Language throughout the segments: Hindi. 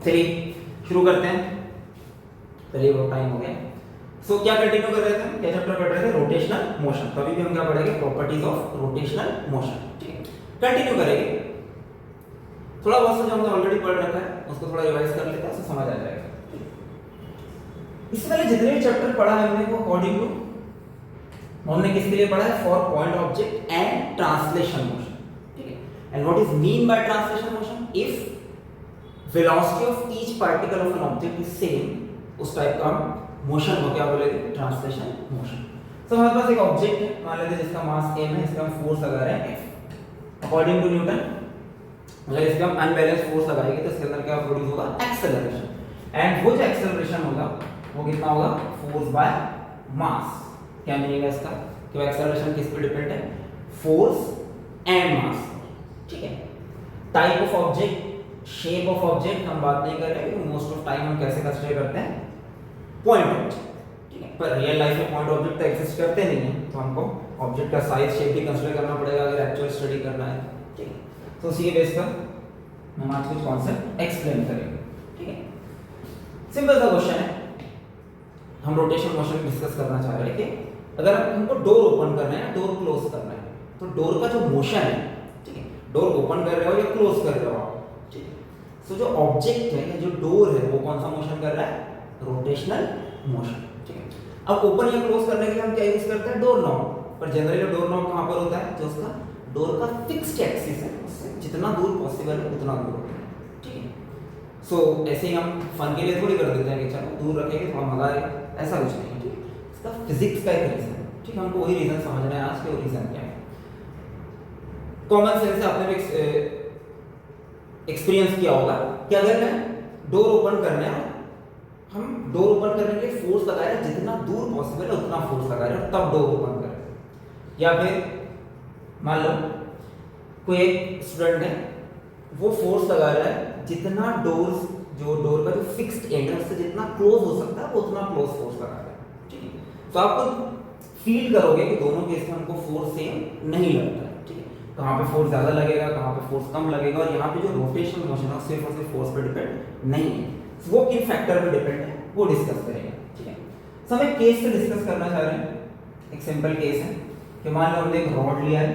चलिए शुरू करते हैं। चलिए बहुत टाइम हो गया। सो क्या कंटिन्यू कर रहे थे हम? क्या चैप्टर पढ़ रहे थे? Rotational motion. तो अभी भी हम क्या पढ़ेंगे? Properties of rotational motion. ठीक है, कंटिन्यू करेंगे। थोड़ा बहुत सा जो हमने ऑलरेडी पढ़ रखा है उसको थोड़ा रिवाइज कर लेते हैं, उससे समझ आ जाएगा। इससे पहले जितने भी चैप्टर पढ़ा है हमने वो अकॉर्डिंग टू हमने किसके लिए पढ़ा है? For point object and translation motion. ठीक है, and what is mean by translation motion? If velocity of each particle of an object is same, उस टाइप का मोशन को क्या बोलेंगे? Translation motion. सो हमारे पास एक ऑब्जेक्ट है, मान लेते हैं जिसका मास m है, इसका हम फोर्स लगा रहे हैं F। अकॉर्डिंग टू न्यूटन मतलब इस पे हम अनबैलेंस फोर्स लगाएंगे तो इसके अंदर क्या प्रोड्यूस होगा? एक्सेलरेशन। एंड वो जो एक्सेलरेशन होगा वो कितना होगा? Force by mass. क्या मीनिंग है इसका? कि एक्सेलरेशन किस पे डिपेंड है? Force and mass. ठीक है, type of object, shape of object हम बात नहीं कर रहे हैं, मोस्ट ऑफ टाइम हम कैसे कंसीडर करते हैं? Point object. ठीक है, पर रियल लाइफ में पॉइंट ऑब्जेक्ट तो एग्जिस्ट करते नहीं है, तो हमको ऑब्जेक्ट का साइज, शेप भी कंसीडर करना पड़ेगा अगर एक्चुअल स्टडी करना है। ठीक है, तो उसी के बेस पर हम आज कुछ कॉन्सेप्ट एक्सप्लेन करेंगे। ठीक है, सिंपल सा क्वेश्चन है, हम रोटेशन मोशन डिस्कस करना चाह रहे हैं कि अगर हमको डोर ओपन करना है, डोर क्लोज करना है, तो डोर का जो मोशन है, ठीक है, डोर ओपन कर रहे हो या क्लोज कर रहे हो आप, ठीक है, सो जो ऑब्जेक्ट है या जो डोर है वो कौन सा मोशन कर रहा है? Rotational motion. ठीक है, अब ओपन या क्लोज करने के लिए हम क्या यूज करते हैं? Door knob. पर जनरली डोर नॉब कहां पर होता है? जो उसका डोर का फिक्स्ड एक्सिस है उससे जितना दूर पॉसिबल है उतना दूर होता है। ठीक है, सो ऐसे ही हम फन के लिए थोड़ी कर देते हैं कि चलो दूर रखेंगे थोड़ा मजा आएगा, ऐसा कुछ नहीं है। ठीक है, इसका फिजिक्स का एक रीजन है। ठीक है, हमको वही रीजन समझना है आज के, वो रीजन क्या है? कॉमन सेंस से आपने भी एक्सपीरियंस किया होगा कि अगर मैं डोर ओपन करने हम डोर ओपन करने के लिए फोर्स लगा रहे हैं, जितना दूर पॉसिबल है उतना फोर्स लगा रहे हैं तब डोर ओपन कर रहे हैं। या फिर मान लो कोई एक स्टूडेंट है, वो फोर्स लगा रहा है जितना डोर्स, जो डोर का जो फिक्स्ड एंड है उससे जितना क्लोज हो सकता है वो उतना क्लोज फोर्स लगा रहा है। ठीक है, तो आप फील करोगे कि दोनों केस में हमको फोर्स सेम नहीं लगता है। ठीक है, कहाँ पे फोर्स ज्यादा लगेगा, कहाँ पे फोर्स कम लगेगा, और यहाँ पे जो रोटेशनल मोशन है सिर्फ और सिर्फ फोर्स पे डिपेंड नहीं है, वो किन फैक्टर पे डिपेंड है वो डिस्कस करेंगे। ठीक है, सो हम एक केस से डिस्कस करना चाह रहे हैं। एक सिंपल केस है कि मान लो हमने एक रॉड लिया है,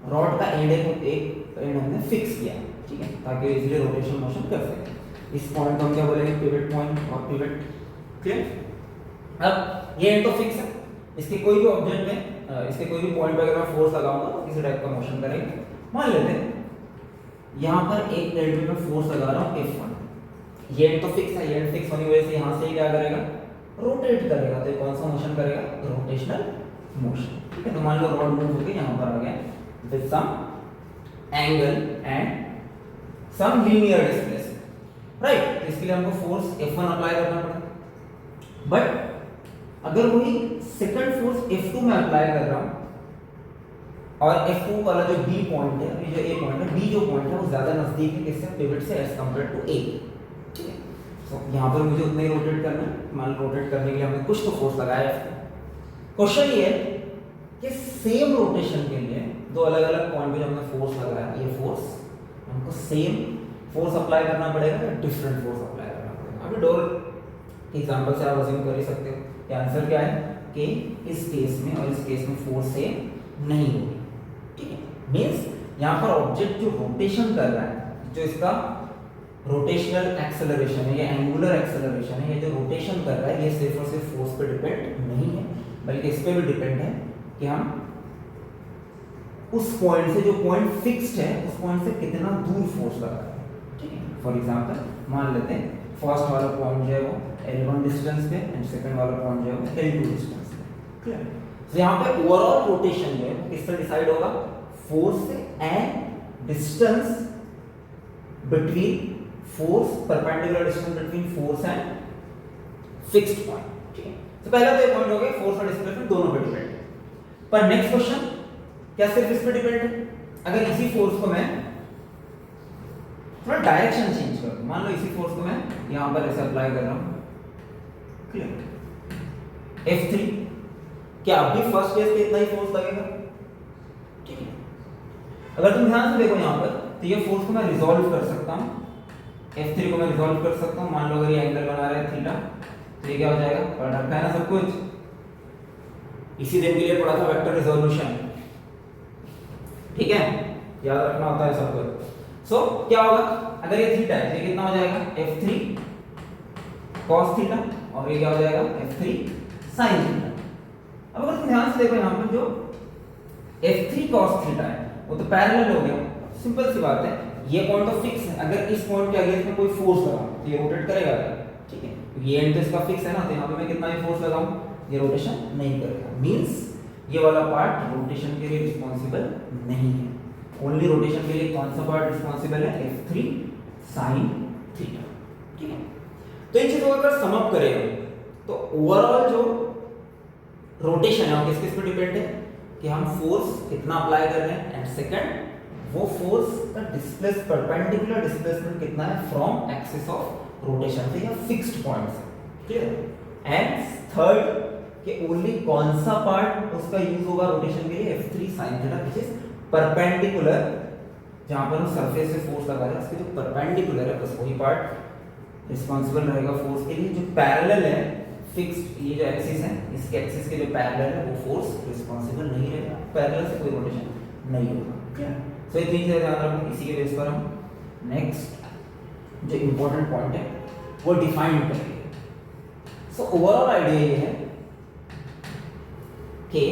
रॉड का एंड एक एंड हमने फिक्स किया। ठीक है, ताकि इजीली रोटेशन मोशन कर सके। इस पॉइंट को हम क्या बोलेंगे? पिवट पॉइंट और पिवट। क्लियर? अब ये एंड तो फिक्स है, इसके कोई भी ऑब्जेक्ट में इसके कोई भी पॉइंट पे अगर मैं फोर्स लगाऊंगा तो किसी टाइप का मोशन करेंगे। मान लेते हैं यहाँ पर एक एंड पे मैं फोर्स लगा रहा हूँ F1, ये एंड तो फिक्स है, ये एंड फिक्स होने की वजह से यहाँ से क्या करेगा? रोटेट करेगा। तो कौन सा मोशन करेगा? Rotational motion. ठीक है, तो मान लो रॉड मूव होकर यहाँ पर आ गया with some angle and some linear displacement, right? इसके लिए हमको फोर्स F1 अप्लाई करना पड़ेगा। बट अगर वही सेकंड फोर्स F2 में अप्लाई कर रहा हूं और F2 वाला जो B पॉइंट है, ये जो A पॉइंट है, B जो पॉइंट है वो ज्यादा नजदीक है किससे? पिवट से, एज कंपेयर टू A। ठीक है, सो यहां पर मुझे उतना ही रोटेट करना है। मान लो रोटेट करने के लिए हमने कुछ तो फोर्स लगाया है। क्वेश्चन ये है कि सेम रोटेशन के लिए दो अलग अलग पॉइंट पे जो हमने फोर्स लगाया, ये फोर्स हमको सेम फोर्स अप्लाई करना पड़ेगा या डिफरेंट फोर्स अप्लाई करना पड़ेगा? अभी डोर के एग्जांपल से आप अज्यूम कर ही सकते हो कि आंसर क्या है कि इस केस में और इस केस में फोर्स सेम नहीं होगी। ठीक है, मींस यहां पर ऑब्जेक्ट जो रोटेशन कर रहा है, जो इसका रोटेशनल एक्सेलरेशन है या एंगुलर एक्सेलरेशन है, ये जो रोटेशन कर रहा है ये सिर्फ और सिर्फ फोर्स पे डिपेंड नहीं है, बल्कि इस पे भी डिपेंड है कि हम उस पॉइंट से, जो पॉइंट फिक्स्ड है, उस पॉइंट से कितना दूर फोर्स लगा रहे हैं। ठीक है, फॉर एग्जांपल मान लेते हैं फर्स्ट वाला पॉइंट जो है वो L1 डिस्टेंस पे एंड सेकंड वाला पॉइंट जो है वो L2 डिस्टेंस पे। क्लियर? तो यहाँ पे ओवरऑल रोटेशन जो है किससे डिसाइड होगा? फोर्स से and distance between force, perpendicular distance between force and fixed point. ठीक है, तो पहला तो ये पॉइंट हो गया फोर्स और डिस्प्लेसमेंट दोनों पे डिपेंड है। पर नेक्स्ट क्वेश्चन, क्या सिर्फ इस पे डिपेंड है? अगर इसी फोर्स को मैं थोड़ा डायरेक्शन चेंज कर दूं, मान लो इसी फोर्स को मैं यहां पर ऐसे अप्लाई कर रहा हूं, क्लियर? F3, क्या अभी फर्स्ट केस पे इतना ही फोर्स लगेगा? ठीक है, अगर तुम ध्यान से देखो यहां पर, तो ये फोर्स को मैं रिजॉल्व कर सकता हूं F3 को मैं रिजॉल्व कर सकता हूँ, मान लो अगर ये एंगल बना रहा है थीटा, तो ये क्या हो जाएगा, पढ़ रखा है ना सब कुछ, इसी दिन के लिए पढ़ा था वेक्टर रिजोल्यूशन, ठीक है, याद रखना होता है सब कुछ। सो क्या होगा, अगर ये थीटा है तो ये कितना हो जाएगा F3 cos थीटा, और ये क्या हो जाएगा F3 sin थीटा। अब अगर तुम ध्यान से देखो यहाँ पर जो F3 cos थीटा है वो तो पैरेलल हो गया, सिंपल सी बात है, ये पॉइंट तो फिक्स है, अगर इस पॉइंट के अगेंस्ट में कोई फोर्स लगा तो ये रोटेट करेगा, ठीक है, क्योंकि ये एंड तो इसका फिक्स है ना, तो यहाँ पे मैं कितना भी फोर्स लगाऊं ये रोटेशन नहीं करेगा, मींस ये वाला पार्ट रोटेशन के लिए रिस्पांसिबल नहीं है। ओनली रोटेशन के लिए कौन सा पार्ट रिस्पांसिबल है, F3 sin थीटा, ठीक है। तो इन चीजों को अगर सम अप करें तो ओवरऑल जो रोटेशन है वो किस किस पे डिपेंड है कि हम फोर्स कितना अप्लाई कर रहे हैं, एंड सेकंड वो फोर्स का डिस्प्लेस परपेंडिकुलर डिस्प्लेसमेंट कितना है फ्रॉम एक्सिस ऑफ रोटेशन, तो ये फिक्स्ड पॉइंट्स है, क्लियर। एंड थर्ड कि ओनली कौन सा पार्ट उसका यूज होगा रोटेशन के लिए, F3 sin theta which is perpendicular, जहां पर हम सरफेस से फोर्स लगा रहे हैं उसके जो परपेंडिकुलर है बस वही पार्ट रिस्पांसिबल रहेगा फोर्स के लिए, जो पैरेलल है फिक्स्ड ये जो एक्सिस है इसके एक्सिस के जो पैरेलल है वो फोर्स रिस्पांसिबल नहीं रहेगा, पैरेलल से कोई रोटेशन नहीं होगा, क्लियर। सो ये तीन चीजें ध्यान रखो, इसी के बेस पर हम नेक्स्ट जो इंपॉर्टेंट पॉइंट है वो डिफाइन करेंगे। सो ओवरऑल आइडिया ये है कि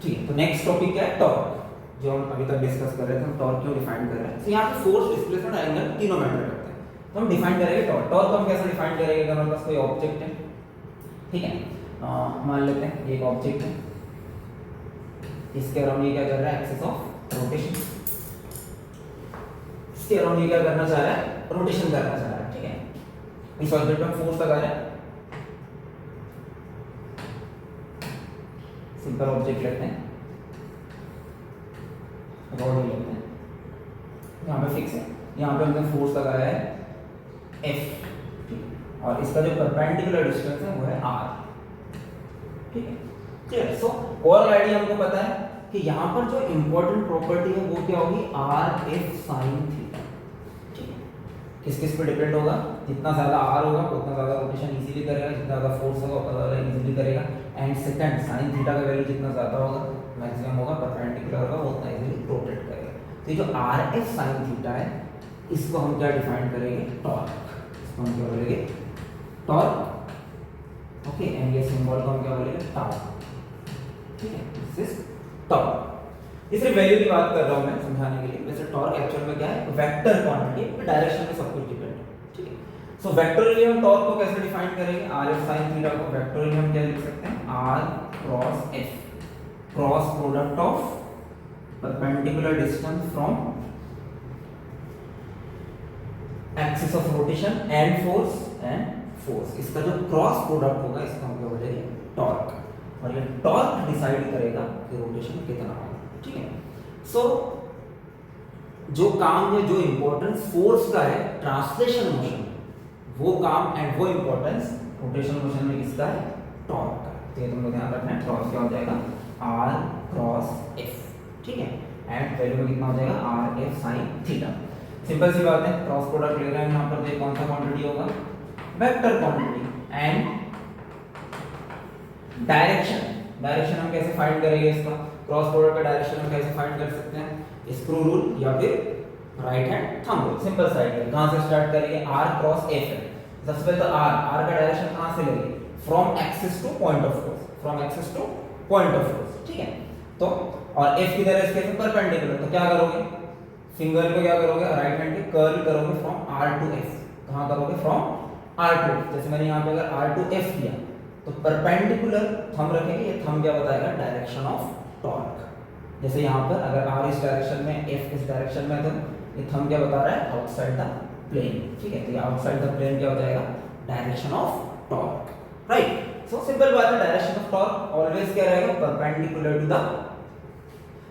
ठीक है, तो नेक्स्ट टॉपिक क्या है, टॉर्क, जो हम अभी तक डिस्कस कर रहे थे, हम टॉर्क क्यों डिफाइन कर रहे हैं। तो यहाँ पे फोर्स, डिस्प्लेसमेंट, एंगल तीनों मैटर करते हैं, तो हम डिफाइन करेंगे टॉर्क। टॉर्क को हम कैसे डिफाइन करेंगे, अगर हमारे पास कोई ऑब्जेक्ट है, ठीक है, मान लेते हैं ये एक ऑब्जेक्ट है, इसके अराउंड ये क्या कर रहा है, एक्सिस ऑफ रोटेशन, इसके अराउंड ये क्या करना चाह रहा है, रोटेशन करना चाह रहा है, ठीक है। इस ऑब्जेक्ट में फोर्स लगा रहा है, सिंपल ऑब्जेक्ट लेते हैं, रॉड लेते हैं, यहाँ पे फिक्स है, यहाँ पे हमने फोर्स लगाया है F, ठीक है, और इसका जो परपेंडिकुलर डिस्टेंस है वो है R, ठीक है, क्लियर। सो ओवरऑल आइडिया हमको पता है कि यहाँ पर जो इंपॉर्टेंट प्रॉपर्टी है वो क्या होगी, RF sin थीटा, ठीक है, किस किस पे डिपेंड होगा, जितना ज्यादा R होगा उतना ज्यादा रोटेशन इजीली करेगा, जितना ज्यादा फोर्स होगा उतना ज्यादा इजीली करेगा, एंड सेकंड sin थीटा का वैल्यू जितना ज्यादा होगा मैक्सिमम होगा, परपेंडिकुलर होगा वो उतना इजीली रोटेट करेगा। तो ये जो RF sin थीटा है इसको हम क्या डिफाइन करेंगे, टॉर्क, इसको हम क्या बोलेंगे, टॉर्क, ओके, एंड ये सिंबल को हम क्या बोलेंगे, टाउ, ठीक है, दिस इज टॉर्क। इस वैल्यू की बात कर रहा हूं मैं समझाने के लिए, वैसे टॉर्क एक्चुअल में क्या है, वेक्टर क्वांटिटी, डायरेक्शन में सब कुछ डिपेंड है, ठीक है। सो वेक्टोरियली हम टॉर्क को कैसे डिफाइन करेंगे, RF sin थीटा को वेक्टोरियली हम क्या लिख सकते हैं, R cross F, cross product of perpendicular distance from axis of rotation and force, इसका जो क्रॉस प्रोडक्ट होगा इसका हम क्या बोलेंगे, टॉर्क, और ये टॉर्क डिसाइड करेगा कि रोटेशन कितना होगा, ठीक है। सो जो काम है, जो इंपॉर्टेंस फोर्स का है ट्रांसलेशन मोशन, वो काम एंड वो इंपॉर्टेंस रोटेशन मोशन में किसका है, टॉर्क का। तो ये तुमको ध्यान रखना है, टॉर्क क्या हो जाएगा, R क्रॉस F, ठीक है, एंड वैल्यू में कितना हो जाएगा, RF sin थीटा। सिंपल सी बात है, क्रॉस प्रोडक्ट ले रहे हैं यहाँ पर, देखो कौन सा क्वांटिटी होगा, वेक्टर क्वांटिटी, एंड डायरेक्शन हम कैसे फाइंड करेंगे, इसका क्रॉस प्रोडक्ट का डायरेक्शन हम कैसे फाइंड कर सकते हैं, स्क्रू रूल या फिर right hand thumb rule, simple सा आइडिया। कहां से स्टार्ट करेंगे, R क्रॉस F है, सबसे पहले तो R का डायरेक्शन कहां से लेंगे, from axis two point of force, from axis two point of force, ठीक है। तो और F की तरह इसके परपेंडिकुलर, तो क्या करोगे, फिंगर को क्या करोगे, राइट हैंड के कर्ल करोगे फ्रॉम R टू F, कहां करोगे, फ्रॉम R टू F। जैसे मैंने यहाँ पे अगर R टू F किया तो परपेंडिकुलर थंब रखेंगे, ये थंब क्या बताएगा, डायरेक्शन ऑफ टॉर्क। जैसे यहाँ पर अगर R इस डायरेक्शन में, F इस डायरेक्शन में, तो ये थंब क्या बता रहा है, आउटसाइड द प्लेन, ठीक है, तो ये आउटसाइड द प्लेन क्या हो जाएगा, direction of torque, right. So simple बात है, डायरेक्शन ऑफ टॉर्क ऑलवेज क्या रहेगा, परपेंडिकुलर टू द,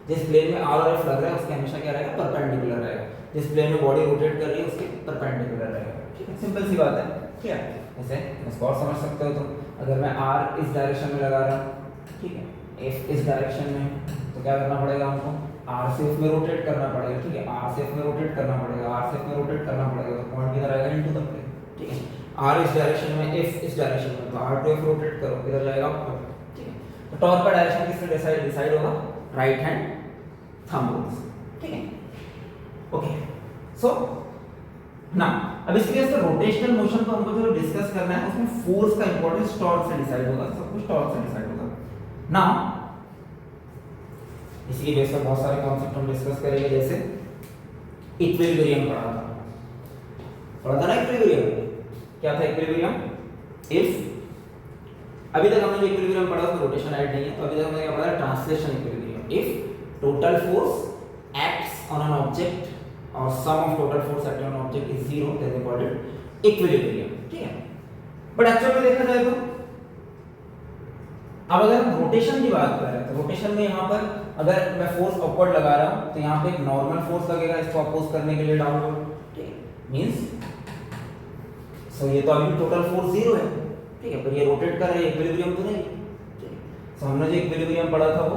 जिस प्लेन में R और F लग रहा है उसके हमेशा क्या रहेगा, परपेंडिकुलर रहेगा, जिस प्लेन में बॉडी रोटेट कर रही है उसके परपेंडिकुलर रहेगा, ठीक है, सिंपल सी बात है, ठीक है। जैसे इसको और समझ सकते हो, तो अगर मैं R इस डायरेक्शन में लगा रहा हूँ, ठीक है, F इस डायरेक्शन में, तो क्या करना पड़ेगा हमको, आर से इसमें रोटेट करना पड़ेगा, ठीक है, आर से इसमें रोटेट करना पड़ेगा, आर से इसमें रोटेट करना पड़ेगा, तो पॉइंट किधर आएगा, इनटू द प्लेन, ठीक है। आर इस डायरेक्शन में, एफ इस डायरेक्शन में, तो आर टू एफ रोटेट करो, किधर जाएगा ऊपर, ठीक है। तो टॉर्क का डायरेक्शन किससे डिसाइड होगा, राइट हैंड थंब रूल से, ठीक है। ओके, सो नाउ अब इसके लिए रोटेशनल मोशन को हमको जो डिस्कस करना है उसमें फोर्स का इंपॉर्टेंस टॉर्क से डिसाइड होगा, सब कुछ टॉर्क से डिसाइड होगा। नाउ इसी के बेस पर बहुत सारे कॉन्सेप्ट हम डिस्कस करेंगे, जैसे इक्विलिब्रियम पढ़ा था ना, इक्विलिब्रियम क्या था, इक्विलिब्रियम इफ, अभी तक हमने जो इक्विलिब्रियम पढ़ा उसमें रोटेशन ऐड नहीं है, तो अभी तक हमने क्या पढ़ा, translation equilibrium, if total force acts on an object और sum of total force acting on object is zero, then we call it equilibrium, ठीक है। बट एक्चुअल में देखा जाए तो अब अगर हम रोटेशन की बात कर रहे हैं, तो रोटेशन में यहाँ पर अगर मैं फोर्स अपवर्ड लगा रहा हूँ तो यहाँ पे एक नॉर्मल फोर्स लगेगा इसको अपोज करने के लिए डाउनवर्ड, ठीक है, मींस सो ये तो अभी टोटल फोर्स जीरो है, ठीक है, पर ये रोटेट कर रहा है, इक्विलिब्रियम तो नहीं, ठीक है। सो हमने जो इक्विलिब्रियम पढ़ा था वो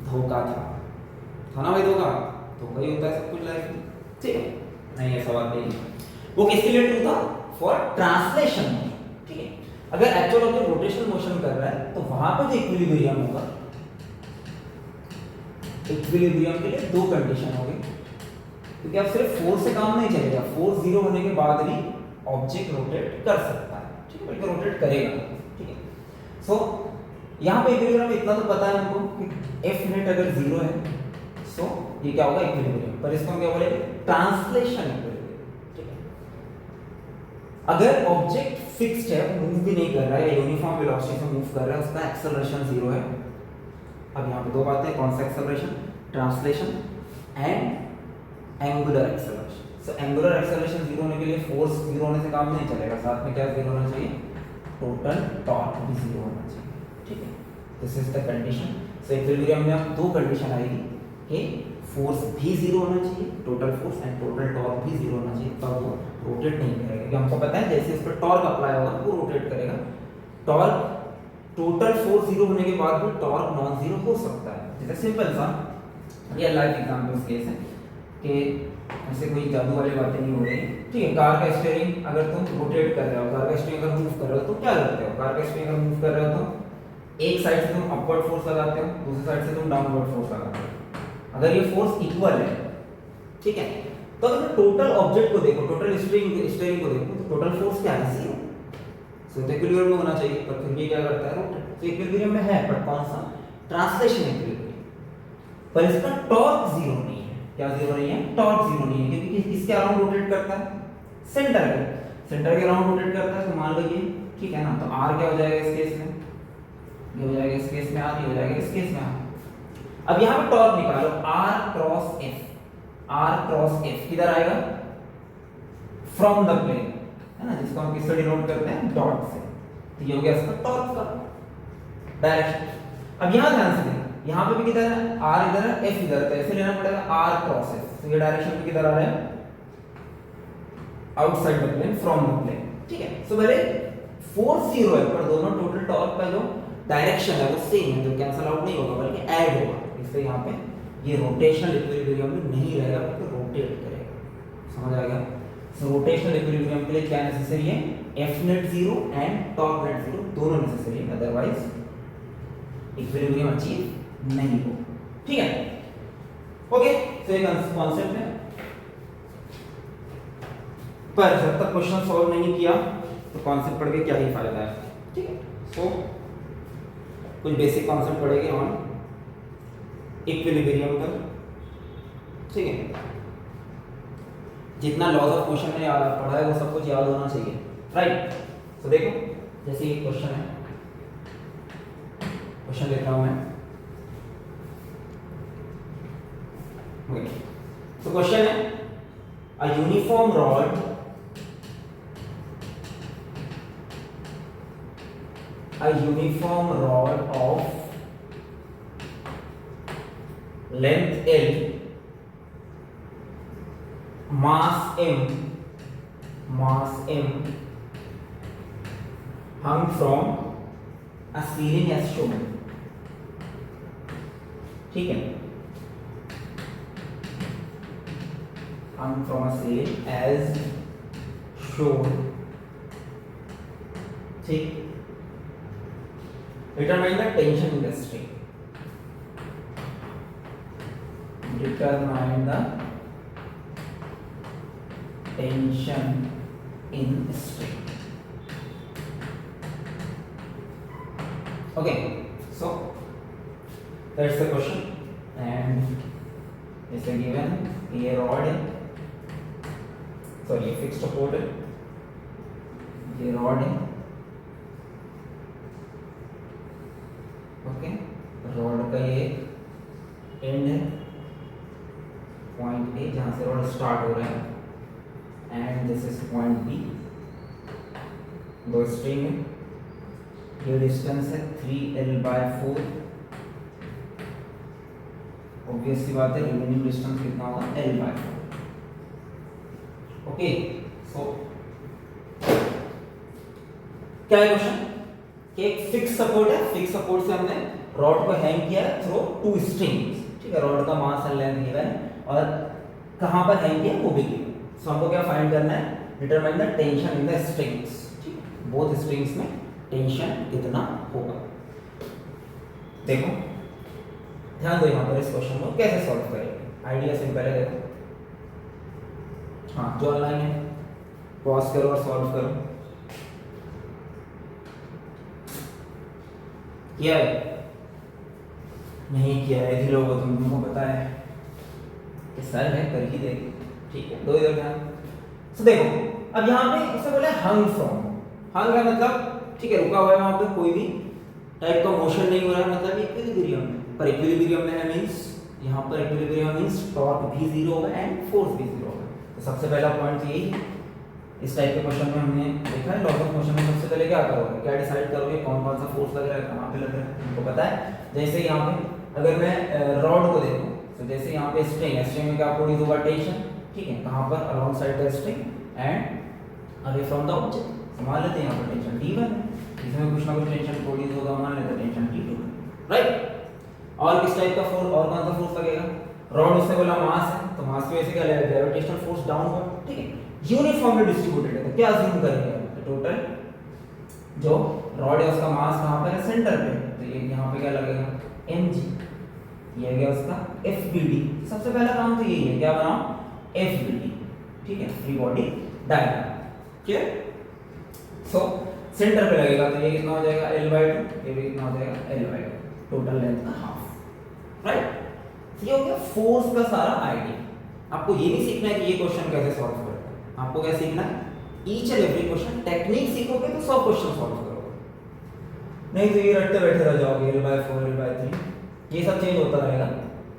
धोखा था ना भाई, धोखा ही होता है सब कुछ लाइफ में, ठीक है, नहीं ऐसा बात नहीं है। वो किसके लिए ट्रू था, फॉर ट्रांसलेशन, ठीक है। अगर एक्चुअल ऑब्जेक्ट रोटेशनल मोशन कर रहा है तो वहां पर जो इक्विलिब्रियम होगा, इक्विलिब्रियम के लिए दो कंडीशन होगी, क्योंकि अब सिर्फ फोर्स से काम नहीं चलेगा, फोर्स जीरो होने के बाद भी ऑब्जेक्ट रोटेट कर सकता है, ठीक है, बल्कि रोटेट करेगा, ठीक है। सो यहाँ पे इक्विलिब्रियम इतना तो पता है हमको कि एफ नेट अगर जीरो है सो ये क्या होगा, इक्विलिब्रियम, पर इसको हम क्या बोलेंगे, ट्रांसलेशन इक्विलिब्रियम, ठीक है। अगर ऑब्जेक्ट फिक्स्ड है, मूव भी नहीं कर रहा है, यूनिफॉर्म वेलोसिटी से मूव कर रहा है, उसका एक्सेलरेशन जीरो है। अब यहाँ पे दो बातें, कौन सा acceleration, translation and angular acceleration. So angular acceleration zero होने के लिए फोर्स जीरो होने से काम नहीं चलेगा, साथ में क्या जीरो होना चाहिए, टोटल टॉर्क भी जीरो होना चाहिए, ठीक है। This is the condition. So equilibrium में अब दो कंडीशन आएगी कि फोर्स भी जीरो होना चाहिए, total force and total torque भी जीरो होना चाहिए, तब वो रोटेट नहीं करेगा, क्योंकि हमको पता है जैसे इस पर टॉर्क अप्लाई होगा वो रोटेट करेगा। टॉर्क टोटल फोर्स जीरो होने के बाद भी टॉर्क नॉन जीरो हो सकता है, जैसे सिंपल सा रियल लाइफ एग्जांपल्स केस है कि ऐसे कोई जादू वाली बातें नहीं हो रही, ठीक है। कार का स्टीयरिंग अगर तुम रोटेट कर रहे हो, कार का स्टीयरिंग अगर मूव कर रहे हो तो क्या करते हो, कार का स्टीयरिंग अगर मूव कर रहे हो तो एक साइड से तुम अपवर्ड फोर्स लगाते हो, दूसरी साइड से तुम डाउनवर्ड फोर्स लगाते हो। अगर ये फोर्स इक्वल है, ठीक है, तो अगर टोटल ऑब्जेक्ट को देखो, टोटल स्टीयरिंग को देखो, तो टोटल फोर्स क्या है, जीरो। सो इक्विलिब्रियम में होना चाहिए, पर फिर भी क्या करता है, रोटेट। तो इक्विलिब्रियम में है, पर कौन सा, ट्रांसलेशन इक्विलिब्रियम, पर इसका टॉर्क जीरो नहीं है। क्या जीरो नहीं है, टॉर्क जीरो नहीं है, क्योंकि किसके अराउंड रोटेट करता है, सेंटर के अराउंड रोटेट करता है। तो मान लो ये, ठीक है ना, तो आर क्या हो जाएगा इस केस में, ये हो जाएगा इस केस में आर, ये हो जाएगा इस केस में आर। अब यहाँ पे टॉर्क निकालो, R cross F, R cross F किधर आएगा, फ्रॉम द प्लेन, है ना, जिसको हम किससे डिनोट करते हैं, डॉट से। तो ये हो गया इसका टॉर्क का डायरेक्शन। अब यहाँ ध्यान से देखना, यहाँ पे भी किधर है, आर इधर है, एफ इधर है, तो ऐसे लेना पड़ेगा आर क्रॉस एफ। तो ये डायरेक्शन भी किधर आ रहा है, outside the plane, from the plane, ठीक है। सो भले फोर्स जीरो है, पर दोनों टोटल टॉर्क का जो डायरेक्शन है वो सेम है, जो कैंसिल आउट नहीं होगा बल्कि ऐड होगा। इससे यहाँ पे ये रोटेशनल इक्विलिब्रियम में नहीं रहेगा, बल्कि रोटेट करेगा। समझ आ गया। सो रोटेशनल इक्विलिब्रियम के लिए क्या नेसेसरी है, F net zero and torque net zero, दोनों नेसेसरी है, अदरवाइज इक्विलिब्रियम अचीव नहीं हो, ठीक है। ओके, तो ये कॉन्सेप्ट है, पर जब तक क्वेश्चन सॉल्व नहीं किया तो कॉन्सेप्ट पढ़ के क्या ही फायदा है, ठीक है। सो कुछ बेसिक कॉन्सेप्ट पढ़ेंगे ऑन इक्विलिब्रियम पर, ठीक है। जितना लॉज ऑफ मोशन में पढ़ा है वो सब कुछ याद होना चाहिए, राइट। तो देखो, जैसे ये क्वेश्चन है, क्वेश्चन लिख रहा हूं मैं, तो क्वेश्चन है, a uniform rod of length L, mass m hung from a ceiling as shown, ठीक है। hung from a ceiling as shown. ठीक, determine the tension in the string. Determine the tension in string. Okay, so that's the question, and it's a given a rod, sorry, a fixed support, a rod, okay, rod का ये एंड है पॉइंट ए जहां से रॉड स्टार्ट हो रहा है, and this is point B, दो स्ट्रिंग है, ये डिस्टेंस है 3l/4, ऑब्वियस सी बात है रिमेनिंग डिस्टेंस कितना होगा l/4। ओके, सो क्या है क्वेश्चन कि एक फिक्स सपोर्ट है, फिक्स सपोर्ट से हमने रॉड को हैंग किया थ्रू टू स्ट्रिंग्स, ठीक है, रॉड का मास एंड लेंथ गिवन और कहां पर हैंग किया वो भी गिवन। सो हमको क्या फाइंड करना है, determine the tension in the strings, ठीक है, बोथ स्ट्रिंग्स में टेंशन कितना होगा। देखो ध्यान दो यहां पर इस क्वेश्चन को कैसे सॉल्व करेंगे, आइडिया सिंपल है। देखो हाँ, जो ऑनलाइन है पॉज करो और सॉल्व करो। किया है नहीं किया है धीरे होगा, तुमको पता है कि सर है कर ही देगी, ठीक है, दो इधर ध्यान। तो देखो अब यहाँ पे उससे बोला हंग फ्रॉम, हंग का मतलब ठीक है रुका हुआ है, वहां पे कोई भी टाइप का मोशन नहीं हो रहा है, मतलब इक्विलिब्रियम में, पर इक्विलिब्रियम में है मींस यहाँ पर इक्विलिब्रियम मींस टॉर्क भी जीरो होगा एंड फोर्स भी जीरो होगा। तो सबसे पहला पॉइंट यही है, इस टाइप के क्वेश्चन में हमने देखा है, लॉट ऑफ क्वेश्चन में सबसे पहले क्या करोगे, क्या डिसाइड करोगे कौन कौन सा फोर्स लग रहा है, कहाँ पे लग रहा है, हमको पता है। जैसे यहाँ पे अगर मैं रॉड को देखूं तो जैसे यहाँ पे स्ट्रिंग है, स्ट्रिंग में क्या प्रोड्यूस होगा टेंशन, ठीक है, कहाँ पर around side the string and away from the object. मान लेते हैं यहाँ पर टेंशन T1 है, इसमें कुछ ना कुछ टेंशन प्रोड्यूस होगा, मान लेते हैं टेंशन T2, राइट। और किस टाइप का फोर्स, और कौन सा फोर्स लगेगा, रॉड उसने बोला मास है तो मास की वजह से क्या लगेगा, ग्रेविटेशनल फोर्स डाउनवर्ड, ठीक है, यूनिफॉर्मली डिस्ट्रीब्यूटेड है। तो क्या अज्यूम करेंगे, टोटल जो रॉड है उसका मास कहां पर है, सेंटर पे, तो ये यहां पे क्या लगेगा mg, ये गया उसका fbd। सबसे पहला काम तो यही है, क्या बनाओ fbd, ठीक है, free body diagram, clear. So centre पे लगेगा तो ये कितना हो जाएगा l/2, ये भी कितना हो जाएगा l/2, टोटल लेंथ का हाफ, राइट। ये हो गया फोर्स का सारा आइडिया। आपको ये नहीं सीखना है कि ये क्वेश्चन कैसे सॉल्व करना है, आपको क्या सीखना है, each and every question technique सीखोगे तो 100 क्वेश्चन सॉल्व करोगे, नहीं तो ये रटते बैठे रह जाओगे l/4 l/3, ये सब चेंज होता रहेगा,